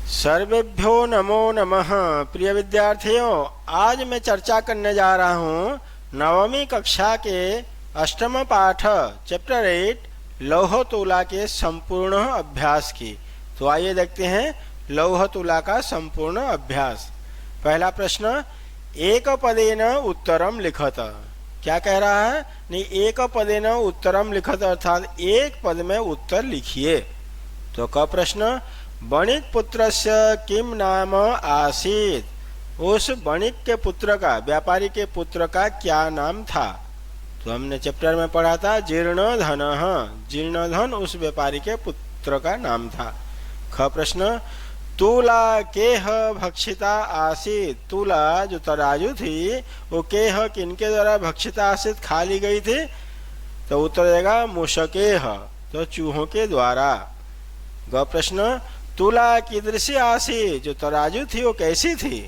सर्वेभ्यो नमो नमः। प्रिय विद्यार्थियों, आज मैं चर्चा करने जा रहा हूँ नवमी कक्षा के अष्टम पाठ चैप्टर 8 लौह तुला के संपूर्ण अभ्यास की। तो आइए देखते हैं लौह तुला का संपूर्ण अभ्यास। पहला प्रश्न, एक पदेन उत्तरम लिखत। क्या कह रहा है? नहीं, एक पदेन उत्तरम लिखत अर्थात एक पद में उत्तर लिखिए। तो क प्रश्न, बणिक पुत्रस्य किम नाम आसीत। उस बणिक के पुत्र का, व्यापारी के पुत्र का क्या नाम था? तो हमने चैप्टर में पढ़ा था जीर्णधन। जीर्णधन उस व्यापारी के पुत्र का नाम था। ख प्रश्न, तुला केह भक्षिता आसीत। तुला जो तराजू थी वो केह किनके द्वारा भक्षिता आसीत, खा ली गई थी? तो उत्तर देगा मूषकेह, तो चूहों के द्वारा। ग प्रश्न, तुला कीदृशी आसी। जो तराजू थी वो कैसी थी?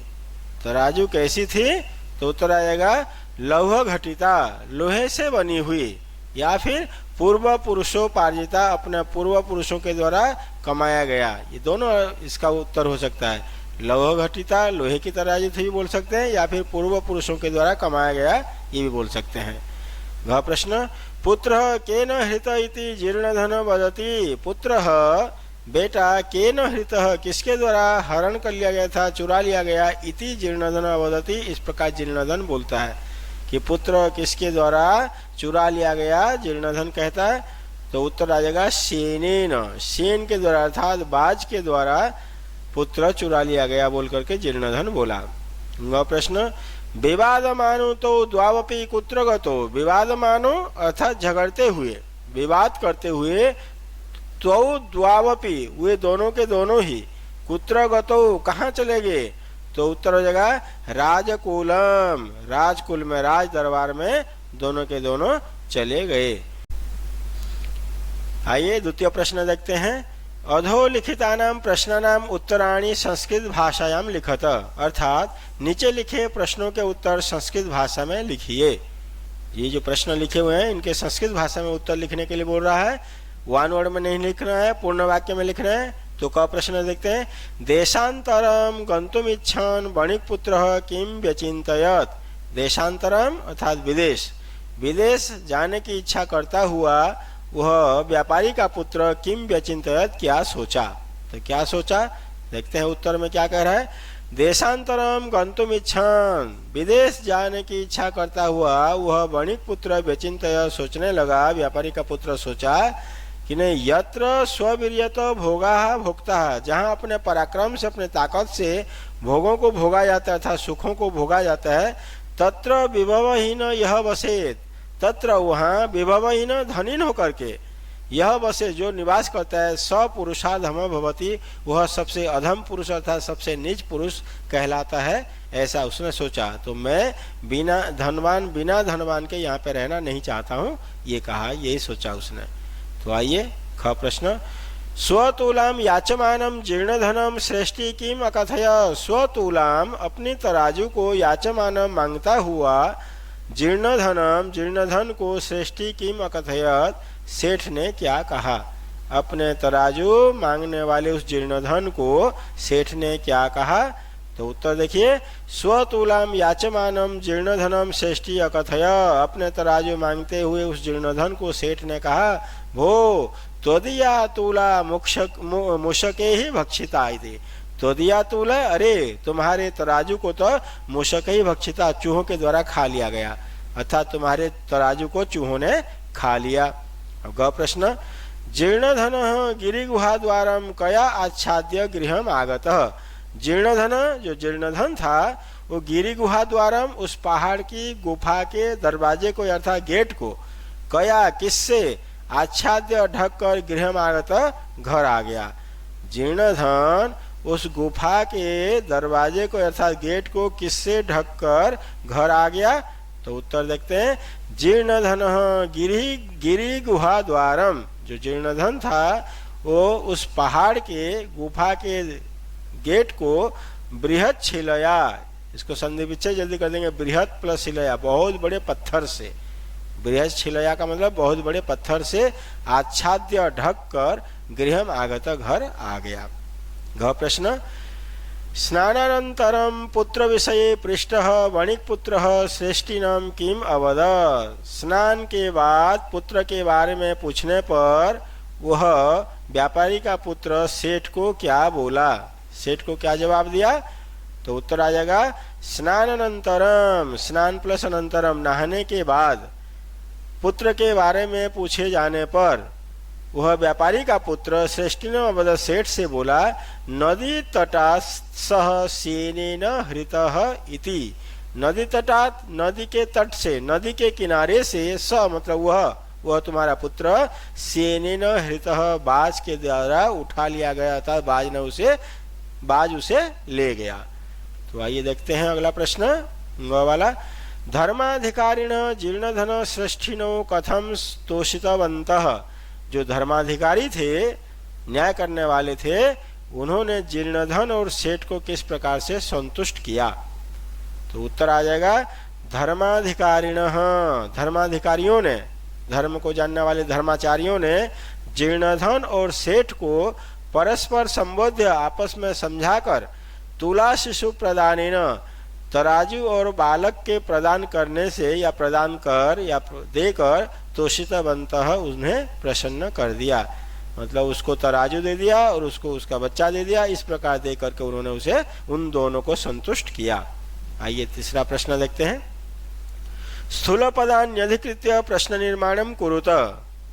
तराजू कैसी थी? तो उत्तर आएगा लौह घटिता, लोहे से बनी हुई, या फिर पूर्व पुरुषोपार्जिता, अपने पूर्व पुरुषों के द्वारा कमाया गया। ये दोनों इसका उत्तर हो सकता है। लौह घटिता, लोहे की तराजू थी भी बोल सकते हैं, या फिर पूर्व पुरुषों के द्वारा कमाया गया, ये भी बोल सकते हैं। घ प्रश्न, पुत्र केन हृत इति जीर्णधन वदति। पुत्र बेटा केन हृत, किसके द्वारा हरण कर लिया गया था, चुरा लिया गया। इति जीर्णधन वदति, इस प्रकार जीर्णधन बोलता है कि पुत्र किसके द्वारा चुरा लिया गया, जीर्णधन कहता है। तो उत्तर आ जाएगा सेनेन, सेन के द्वारा अर्थात बाज के द्वारा पुत्र चुरा लिया गया बोल करके जीर्णधन बोला। ग प्रश्न, विवाद मानो तो द्वावपि कुत्र गतो। विवाद मानो अर्थात झगड़ते हुए, विवाद करते हुए, तो द्वावपि वे दोनों के दोनों ही, कुत्र गतो कहाँ चले गए? तो उत्तर हो जाएगा राजकुलम, राजकुल में, राज दरबार में दोनों के दोनों चले गए। आइए द्वितीय प्रश्न देखते हैं। अधोलिखितानां प्रश्नानां उत्तराणि संस्कृत भाषायां लिखत। अर्थात नीचे लिखे प्रश्नों के उत्तर संस्कृत भाषा में लिखिए। ये जो प्रश्न लिखे हुए हैं इनके संस्कृत भाषा में उत्तर लिखने के लिए बोल रहा है। वन वर्ड में नहीं लिखना है, पूर्ण वाक्य में लिखना है। तो क प्रश्न देखते हैं। देशांतरम गंतुम इच्छन बणिक पुत्र किम व्यचिंतयत। देशांतरम अर्थात विदेश, विदेश जाने की इच्छा करता हुआ वह व्यापारी का पुत्र किम व्यचिंतयत, क्या सोचा। तो क्या सोचा देखते हैं उत्तर में क्या कह रहा है। देशांतरम गंतुम इच्छन, विदेश जाने की इच्छा करता हुआ वह बणिक पुत्र व्यचिंतयत, सोचने लगा, व्यापारी का पुत्र सोचा कि नहीं, यत्र स्ववीर्यत भोगा भोक्ता, जहाँ अपने पराक्रम से, अपने ताकत से भोगों को भोगा जाता है अर्थात सुखों को भोगा जाता है, तत्र विभवहीन यह वसेत। तत्र वहाँ विभवहीन धनीन होकर के, यह वसे जो निवास करता है, सपुरुषाधम भवति, वह सबसे अधम पुरुष अर्थात सबसे नीच पुरुष कहलाता है। ऐसा उसने सोचा। तो मैं बिना धनवान के यहाँ पे रहना नहीं चाहता हूँ, ये कहा, यही सोचा उसने। तो आइए ख प्रश्न, स्वतुलाम याचमानम जीर्णधनम श्रेष्ठी किम अकथय। स्वतुलाम अपनी तराजू को याचमानम मांगता हुआ जीर्णधन को श्रेष्ठी किम अकथयत, सेठ ने क्या कहा। अपने तराजू मांगने वाले उस जीर्णधन को सेठ ने क्या कहा? तो उत्तर देखिए, स्वतुलाम याचमानम जीर्णधनम श्रेष्ठी अकथय। अपने तराजू मांगते हुए उस जीर्णधन को सेठ ने कहा, भो त्वदीया तुला मूषके ही भक्षिता। त्वदीया तुला, अरे तुम्हारे तराजू को तो मूषक ही भक्षिता, चूहों के द्वारा खा लिया गया, अर्थात तुम्हारे तराजू को चूहों ने खा लिया। अब ग प्रश्न, जीर्णधन गिरिगुहा द्वारम कया आच्छाद्य गृहम आगत। जीर्णधन, जो जीर्णधन था वो गिरिगुहा द्वारम, उस पहाड़ की गुफा के दरवाजे को अर्थात गेट को, कया किससे, आच्छाद्य ढक कर गृह आगत घर आ गया। जीर्णधन उस गुफा के दरवाजे को अर्थात गेट को किससे ढक कर घर आ गया? तो उत्तर देखते हैं, जीर्णधन गिरी गुहा द्वारम, जो जीर्णधन था वो उस पहाड़ के गुफा के गेट को बृहत छिलया, इसको संधि विच्छेद जल्दी कर देंगे, बृहत प्लस छिलया, बहुत बड़े पत्थर से। बृहत छिलया का मतलब बहुत बड़े पत्थर से आच्छाद्य ढक कर गृहम आगत घर आ गया। घ प्रश्न स्नानानन्तरं पुत्र विषये पृष्टः वणिकपुत्रः श्रेष्ठिनां किम अवदत्। स्नान के बाद पुत्र के बारे में पूछने पर वह व्यापारी का पुत्र सेठ को क्या बोला, सेठ को क्या जवाब दिया? तो उत्तर आ जाएगा स्नानानन्तरम, स्नान प्लस अनंतरम, नहाने के बाद पुत्र के बारे में पूछे जाने पर वह व्यापारी का पुत्र श्रेष्ठिनो अवदत्, सेठ से बोला नदी तटात् सह सेनेन हृतः इति। नदी तटात्, नदी के तट से, नदी के किनारे से, स मतलब वह तुम्हारा पुत्र, सेनेन हृतः, बाज के द्वारा उठा लिया गया था, बाज उसे ले गया। तो आइए देखते हैं अगला प्रश्न वह वाला। धर्माधिकारिण जीर्णधन श्रेष्ठिनो कथम तोषितवन्तः। जो धर्माधिकारी थे, न्याय करने वाले थे, उन्होंने जीर्णधन और सेठ को किस प्रकार से संतुष्ट किया? तो उत्तर आ जाएगा धर्माधिकारिण, धर्माधिकारियों ने, धर्म को जानने वाले धर्माचार्यों ने जीर्णधन और सेठ को परस्पर संबोध्य, आपस में समझाकर, तुला शिशु प्रदानेन, तराजू और बालक के प्रदान करने से या प्रदान कर या देकर तोषितवन्तः, उन्हें प्रसन्न कर दिया। मतलब उसको तराजू दे दिया और उसको उसका बच्चा दे दिया, इस प्रकार दे करके उन्होंने उसे, उन दोनों को संतुष्ट किया। आइए तीसरा प्रश्न देखते हैं। स्थूल पदान्यधिकृत्य प्रश्न निर्माणम कुरुत।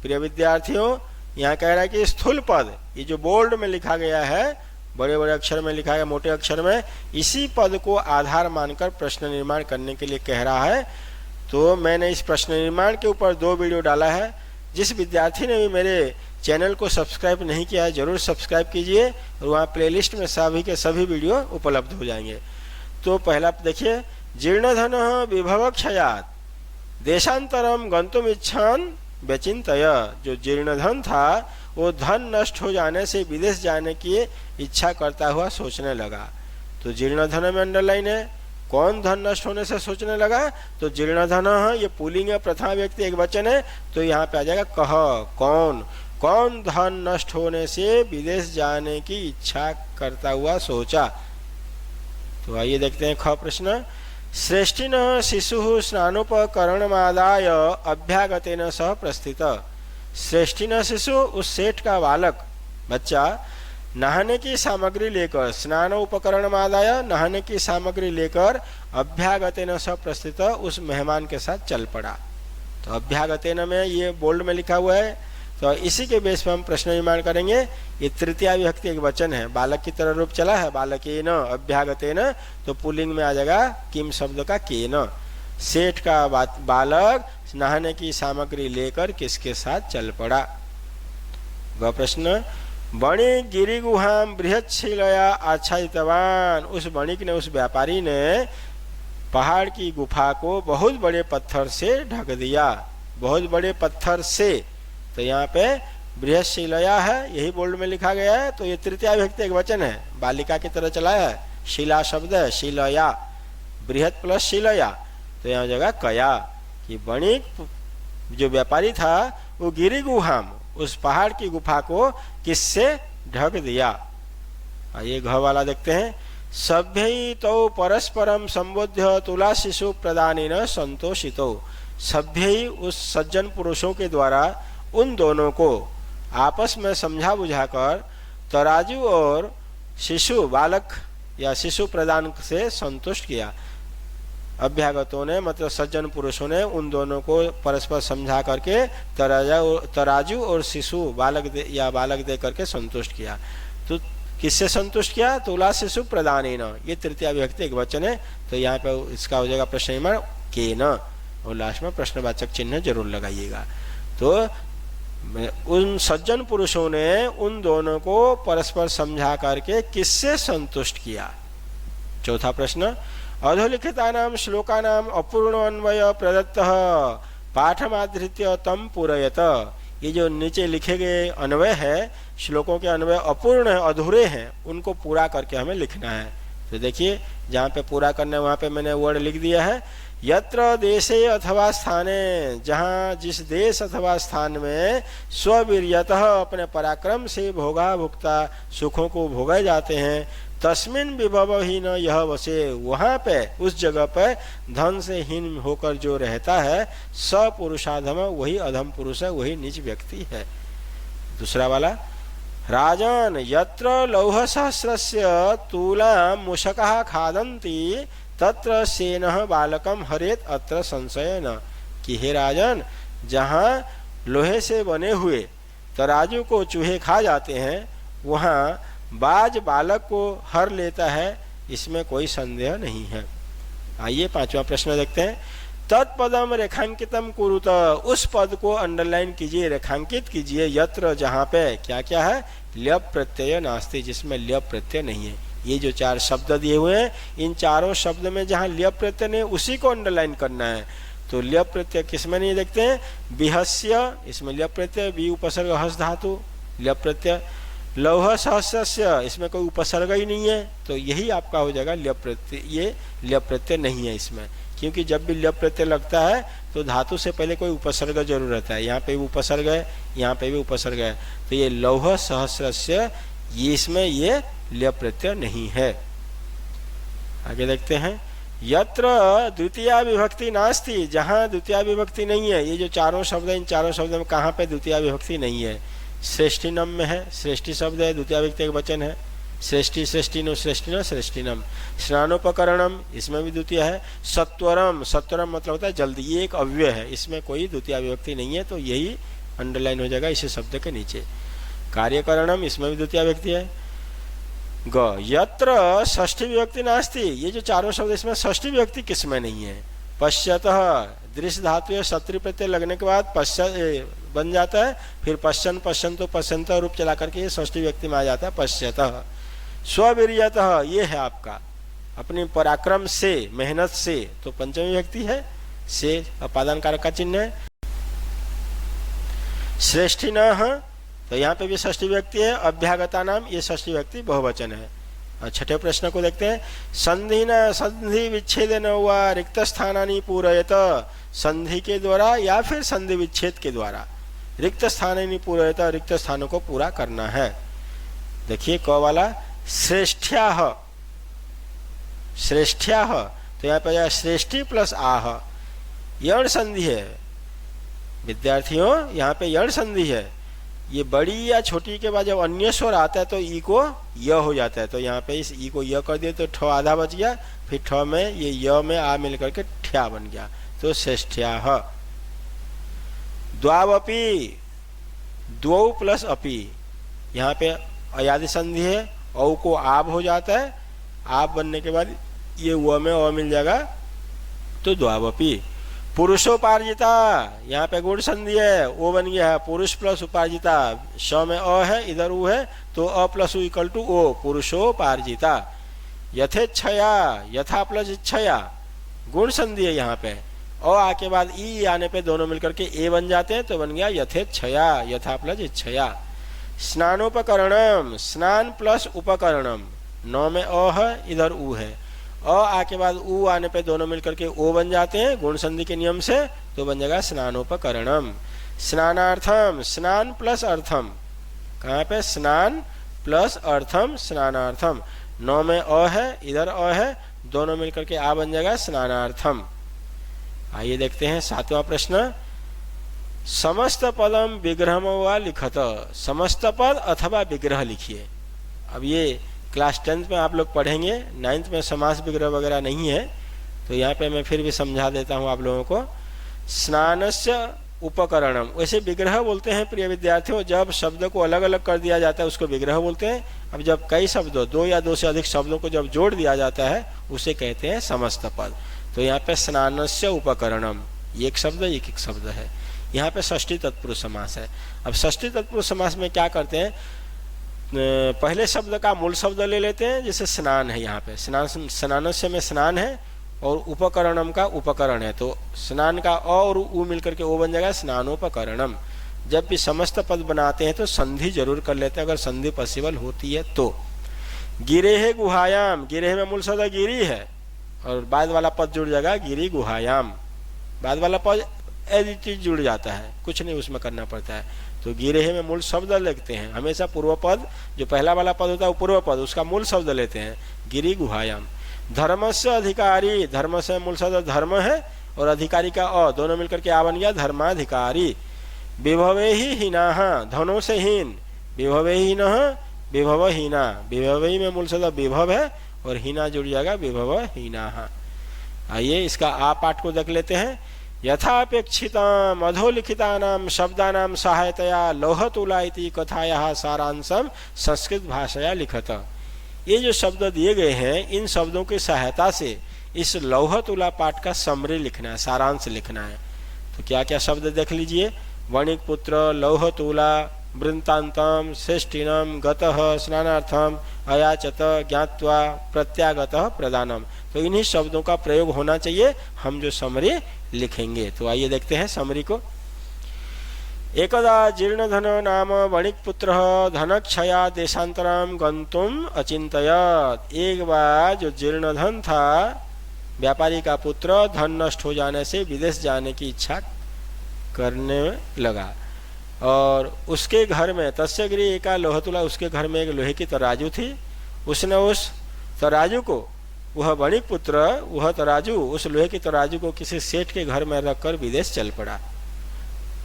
प्रिय विद्यार्थियों, यहाँ कह रहा है कि स्थूल पद, ये जो बोल्ड में लिखा गया है, बड़े बड़े अक्षर में लिखा है, मोटे अक्षर में, इसी पद को आधार मानकर प्रश्न निर्माण करने के लिए कह रहा है। तो मैंने इस प्रश्न निर्माण के ऊपर 2 वीडियो डाला है। जिस विद्यार्थी ने भी मेरे चैनल को सब्सक्राइब नहीं किया है, जरूर सब्सक्राइब कीजिए, और वहाँ प्लेलिस्ट में सभी के सभी वीडियो उपलब्ध हो जाएंगे। तो पहला देखिए, जीर्णधन विभव क्षयात देशांतरम गंतुम इच्छान व्यचिंतय। जो जीर्णधन था वो धन नष्ट हो जाने से विदेश जाने की इच्छा करता हुआ सोचने लगा। तो जीर्णधन में अंडरलाइन है, कौन धन नष्ट होने से सोचने लगा? तो जीर्णधन, ये पुल्लिंग है, प्रथमा व्यक्ति एक वचन है, तो यहाँ पे आ जाएगा कह, कौन, कौन धन नष्ट होने से विदेश जाने की इच्छा करता हुआ सोचा। तो आइए देखते हैं ख प्रश्न। श्रेष्ठिन शिशु स्नानोपकरणमादाय अभ्यागतेन सह प्रस्थित। श्रेष्ठिन शिशु, उस सेठ का बालक, बच्चा, नहाने की सामग्री लेकर, स्नान उपकरण आदाय, नहाने की सामग्री लेकर अभ्यागतेन सह प्रस्थित, उस मेहमान के साथ चल पड़ा। तो अभ्यागतेन में ये बोल्ड में लिखा हुआ है, तो इसी के बेस पर हम प्रश्न निर्माण करेंगे। ये तृतीया विभक्ति एक वचन है, बालक की तरह रूप चला है, बालकेन अभ्यागतेन, तो पुल्लिंग में आ जाएगा किम शब्द का केन। सेठ का बालक नहाने की सामग्री लेकर किसके साथ चल पड़ा? वह प्रश्न। वणिक गिरी गुहाम बृहत्शिलया आच्छादितवान। उस वणिक ने, उस व्यापारी ने पहाड़ की गुफा को बहुत बड़े पत्थर से ढक दिया, बहुत बड़े पत्थर से। तो यहाँ पे बृहत्शिलया है, यही बोल्ड में लिखा गया है। तो ये तृतीया विभक्ति एक वचन है, बालिका की तरह चला है, शिला शब्द है, शिलया, बृहत प्लस शिलया, तो यहाँ जगह कया कि वणिक जो व्यापारी था वो गिरी गुहाम, उस पहाड़ की गुफा को किससे ढक दिया? आइए घ वाला देखते हैं। सभ्य तो परस्परम संबोध्य तुला शिशु प्रदानेन संतोषितो। सभ्य, उस सज्जन पुरुषों के द्वारा उन दोनों को आपस में समझा बुझाकर तराजू और शिशु, बालक या शिशु प्रदान से संतुष्ट किया। अभ्यागतों ने, मतलब सज्जन पुरुषों ने उन दोनों को परस्पर समझा करके तराजू और शिशु, बालक दे करके संतुष्ट किया। तो किससे संतुष्ट किया? तुला शिशु प्रदानेन, ये तृतीया विभक्ति एक वचन है। तो यहाँ पे इसका हो जाएगा प्रश्न निर्माण केन, और लास्ट में प्रश्नवाचक चिन्ह जरूर लगाइएगा। तो उन सज्जन पुरुषों ने उन दोनों को परस्पर समझा करके किससे संतुष्ट किया? चौथा प्रश्न। अधोलिखितानां श्लोकानां अपूर्ण अन्वय प्रदत्तः पाठमाधृत्य तम पूरयत। ये जो नीचे लिखे गए अन्वय है, श्लोकों के अन्वय अपूर्ण है, अधूरे हैं, उनको पूरा करके हमें लिखना है। तो देखिए जहाँ पे पूरा करना है वहाँ पे मैंने वर्ड लिख दिया है, यत्र देशे अथवा स्थाने, जहाँ जिस देश अथवा स्थान में स्ववीर्यतः अपने पराक्रम से भोगा भुक्ता सुखों को भोगे जाते हैं, तस्मिन विभव ही न यह वसे, वहाँ पे उस जगह पे धन से हीन होकर जो रहता है, स पुरुषाधम, वही अधम पुरुष है, वही नीच व्यक्ति है। दूसरा वाला, राजन यत्र लौह सहस्रस्य तूला मूषकः खादन्ति तत्र सेनः बालकम हरेत अत्र संशय न, कि हे राजन, जहाँ लोहे से बने हुए तराजू को चूहे खा जाते हैं, वहाँ बाज बालक को हर लेता है, इसमें कोई संदेह नहीं है। आइए पांचवा प्रश्न देखते हैं। तत्पदम रेखांकितम कुरुत, उस पद को अंडरलाइन कीजिए, रेखांकित कीजिए, यत्र, जहाँ पे क्या क्या है, ल्यप प्रत्यय नास्ति, जिसमें ल्यप प्रत्यय नहीं है। ये जो चार शब्द दिए हुए हैं, इन चारों शब्द में जहाँ ल्यप प्रत्यय नहीं, उसी को अंडरलाइन करना है। तो ल्यप प्रत्यय किसमें नहीं देखते हैं, बिहस्य, इसमें ल्यप प्रत्यय, बी उपसर्ग हस धातु ल्यप प्रत्यय, लौह सहस्रस्य, इसमें कोई उपसर्ग ही नहीं है, तो यही आपका हो जाएगा ल्यप प्रत्यय। ये ल्यप प्रत्यय नहीं है इसमें, क्योंकि जब भी ल्यप प्रत्यय लगता है तो धातु से पहले कोई उपसर्ग जरूर रहता है। यहाँ पे भी उपसर्ग है, यहाँ पे भी उपसर्ग है, तो ये लौह सहस्रस्य, ये इसमें ये ल्यप प्रत्यय नहीं है। आगे देखते हैं, यत्र द्वितीया विभक्ति नास्ति, जहाँ द्वितीया विभक्ति नहीं है। ये जो चारों शब्द है, इन चारों शब्द में कहाँ पे द्वितीया विभक्ति नहीं है, श्रेष्ठिनम में है, श्रेष्ठी शब्द है, द्वितीया विभक्ति एक वचन है, श्रेष्ठी श्रेष्ठिनो श्रेष्ठिनो श्रेष्ठिनम, स्नानोपकरणम, इसमें भी द्वितीय है, सत्वरम, सत्वरम मतलब होता है जल्दी, ये एक अव्यय है, इसमें कोई द्वितीय विभक्ति नहीं है, तो यही अंडरलाइन हो जाएगा इसी शब्द के नीचे। कार्यकरणम, इसमें भी द्वितीय विभक्ति है। ग यत्र षष्ठी विभक्ति नास्ति, ये जो चारों शब्द इसमें षष्ठी विभक्ति किसमें नहीं है। पश्यतः, दृश्य धातु है, शत्रु प्रत्यय लगने के बाद पश्चात बन जाता है, फिर पश्चन पश्चंतो पश्चंत रूप चला करके ये षष्ठी व्यक्ति में आ जाता है। पश्यतः, स्ववीर्यतः, ये है आपका अपनी पराक्रम से, मेहनत से, तो पंचमी व्यक्ति है, से अपादान कारक का चिन्ह है। श्रेष्ठिनः, तो यहाँ पे भी षष्ठी व्यक्ति है। अभ्यागता नाम, ये षष्ठी व्यक्ति बहुवचन है। छठे प्रश्न को देखते हैं, संधि न संधि विच्छेदन व रिक्त स्थानानि पूरयत, संधि के द्वारा या फिर संधि विच्छेद के द्वारा रिक्त स्थानानि पूरयत, रिक्त स्थानों को पूरा करना है। देखिए क वाला, श्रेष्ठ्याह, श्रेष्ठ्याह, तो यहाँ पे श्रेष्ठी प्लस आह, यण संधि है विद्यार्थियों, यहाँ पे यण संधि है। ये बड़ी या छोटी के बाद जब अन्य स्वर आता है तो ई को य हो जाता है, तो यहाँ पे इस ई को य कर दिया तो ठ आधा बच गया, फिर ठ में ये य में आ मिल करके ठ्या बन गया, तो श्रेष्ठ्याह। द्वावपि, द्वौ प्लस अपि, यहाँ पे अयादि संधि है, औ को आब हो जाता है, आब बनने के बाद ये व में अ मिल जाएगा, तो द्वावपि। पुरुषोपार्जिता, यहाँ पे गुण संधि है, ओ बन गया है, पुरुष प्लस उपार्जिता, श में अ है, इधर उ है, तो अ प्लस उ इक्वल टू ओ, पुरुषोपार्जिता। यथेच्छया, यथा प्लस इच्छया, गुण संधि है यहाँ पे, अ आके बाद ई आने पे दोनों मिलकर के ए बन जाते हैं, तो बन गया यथेच्छया, यथा प्लस इच्छया। स्नानोपकरणम, स्नान प्लस उपकरणम, नौ में अ है, इधर उ है, अ आके बाद उ आने पे दोनों मिलकर के ओ बन जाते हैं गुण संधि के नियम से, तो बन जाएगा स्नानोपकरणम। स्नानार्थम, स्नान प्लस अर्थम, कहाँ पे स्नान प्लस अर्थम, स्नानार्थम, नौ में अ है, इधर अ है, दोनों मिलकर के आ बन जाएगा स्नानार्थम। आइए देखते हैं सातवां प्रश्न, समस्त पदम विग्रह व लिखत, समस्त पद अथवा विग्रह लिखिए। अब ये क्लास 10th में आप लोग पढ़ेंगे, 9th में समास विग्रह वगैरह नहीं है, तो यहाँ पे मैं फिर भी समझा देता हूँ आप लोगों को। स्नानस्य उपकरणम, वैसे विग्रह बोलते हैं प्रिय विद्यार्थियों, जब शब्द को अलग अलग कर दिया जाता है उसको विग्रह बोलते हैं। अब जब कई शब्दों, दो या दो से अधिक शब्दों को जब जोड़ दिया जाता है उसे कहते हैं समस्त पद। तो यहाँ पे स्नानस्य उपकरणम, ये एक शब्द एक एक शब्द है। यहाँ पे षष्ठी तत्पुरुष समास है। अब षष्ठी तत्पुरुष समास में क्या करते हैं, पहले शब्द का मूल शब्द ले लेते हैं, जैसे स्नान है, यहाँ पे स्नान, स्नानस्य में स्नान है और उपकरणम का उपकरण है, तो स्नान का अ और उ मिलकर के ओ बन जाएगा स्नानोपकरणम। जब भी समस्त पद बनाते हैं तो संधि जरूर कर लेते हैं, अगर संधि पॉसिबल होती है तो। गिरे है गुहायाम, गिरे में मूल शब्द गिरी है और बाद वाला पद जुड़ जाएगा गिरी गुहायाम। बाद वाला पद एज इट इज जुड़ जाता है, कुछ नहीं उसमें करना पड़ता है। तो गिरे में मूल शब्द लेते हैं हमेशा। पूर्व पद जो पहला वाला पद होता है वो पूर्व पद, उसका मूल शब्द लेते हैं गिरी गुहायाम। धर्म से अधिकारी, धर्म से मूल शब्द धर्म है और अधिकारी का अ, दोनों मिलकर के आ बन गया धर्माधिकारी। विभवे ही हीना, धनों से हीन, विभवे ही न विभव हीना, विभव ही में मूल शब्द विभव है और हीना जुड़ जाएगा विभव हीना। आइए इसका आ पाठ को देख लेते हैं। यथापेक्षिताम अधोलिखितानाम शब्दानाम सहायतया लौहतुला इति कथायाः सारांशम संस्कृत भाषाया लिखत। ये जो शब्द दिए गए हैं इन शब्दों की सहायता से इस लौहतुला पाठ का समरी लिखना है, सारांश लिखना है। तो क्या क्या शब्द देख लीजिए। वणिक पुत्र, लौहतुला, वृंतांतम, श्रेष्ठिनम, गतः, स्नानार्थम, अयाचत, ज्ञात्वा, प्रत्यागतः, प्रदानम। तो इन्हीं शब्दों का प्रयोग होना चाहिए हम जो समरी लिखेंगे। तो आइए देखते हैं समरी को। एकदा जीर्णधन नाम वणिक पुत्र धनक्षया देशांतरम गंतुम अचिंतयत। एक बार जो जीर्णधन था व्यापारी का पुत्र धन नष्ट हो जाने से विदेश जाने की इच्छा करने लगा और उसके घर में तस्य गृहे एका लोहतुला, उसके घर में एक लोहे की तराजू थी। उसने उस तराजू को, वह वणिक पुत्र वह तराजू, उस लोहे की तराजू को किसी सेठ के घर में रखकर विदेश चल पड़ा।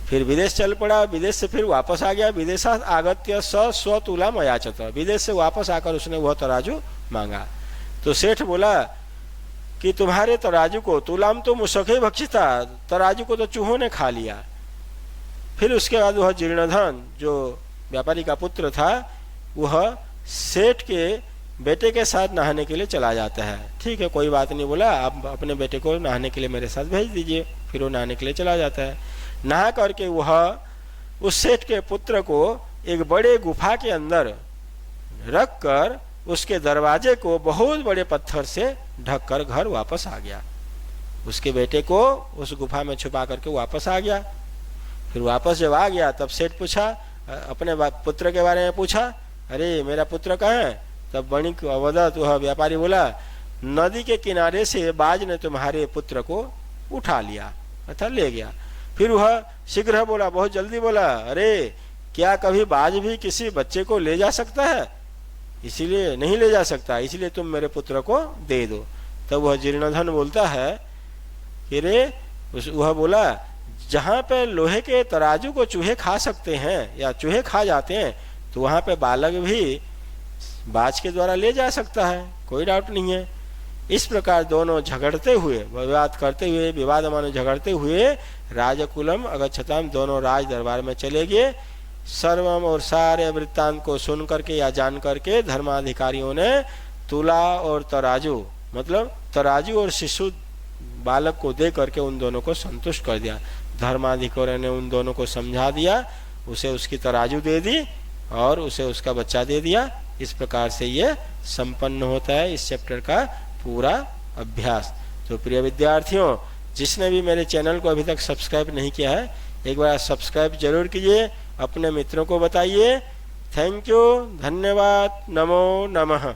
फिर विदेश चल पड़ा, विदेश से फिर वापस आ गया। विदेशात् आगत्य स्वतुलाम अयाचत, विदेश से वापस आकर उसने वह तराजू मांगा। तो सेठ बोला कि तुम्हारे तराजू को, तुलाम तो मुसखे भक्षिता, तराजू को तो चूहों ने खा लिया। फिर उसके बाद वह जीर्णधन जो व्यापारी का पुत्र था वह सेठ के बेटे के साथ नहाने के लिए चला जाता है। ठीक है कोई बात नहीं, बोला आप अपने बेटे को नहाने के लिए मेरे साथ भेज दीजिए। फिर वो नहाने के लिए चला जाता है। नहा करके वह उस सेठ के पुत्र को एक बड़े गुफा के अंदर रख कर उसके दरवाजे को बहुत बड़े पत्थर से ढक कर घर वापस आ गया। उसके बेटे को उस गुफा में छुपा करके वापस आ गया। फिर वापस जब आ गया तब सेठ पूछा, अपने पुत्र के बारे में पूछा, अरे मेरा पुत्र कहाँ है? तब वणिक अवदत वह व्यापारी बोला, नदी के किनारे से बाज ने तुम्हारे पुत्र को उठा लिया अर्थात ले गया। फिर वह शीघ्र बोला, बहुत जल्दी बोला, अरे क्या कभी बाज भी किसी बच्चे को ले जा सकता है? इसीलिए नहीं ले जा सकता, इसलिए तुम मेरे पुत्र को दे दो। तब वह जीर्णधन बोलता है कि रे, वह बोला जहाँ पे लोहे के तराजू को चूहे खा सकते हैं या चूहे खा जाते हैं तो वहाँ पे बालक भी बाज के द्वारा ले जा सकता है, कोई डाउट नहीं है। इस प्रकार दोनों झगड़ते हुए, विवाद करते हुए, विवाद मानो झगड़ते हुए राजकुलम अगच्छताम, दोनों राज दरबार में चले गए। सर्वम और सारे वृत्तांत को सुन करके या जान करके धर्माधिकारियों ने तुला और तराजू, मतलब तराजू और शिशु बालक को दे करके उन दोनों को संतुष्ट कर दिया। धर्माधिकारियों ने उन दोनों को समझा दिया, उसे उसकी तराजू दे दी और उसे उसका बच्चा दे दिया। इस प्रकार से ये संपन्न होता है इस चैप्टर का पूरा अभ्यास। तो प्रिय विद्यार्थियों, जिसने भी मेरे चैनल को अभी तक सब्सक्राइब नहीं किया है एक बार सब्सक्राइब जरूर कीजिए, अपने मित्रों को बताइए। थैंक यू, धन्यवाद, नमो नमः।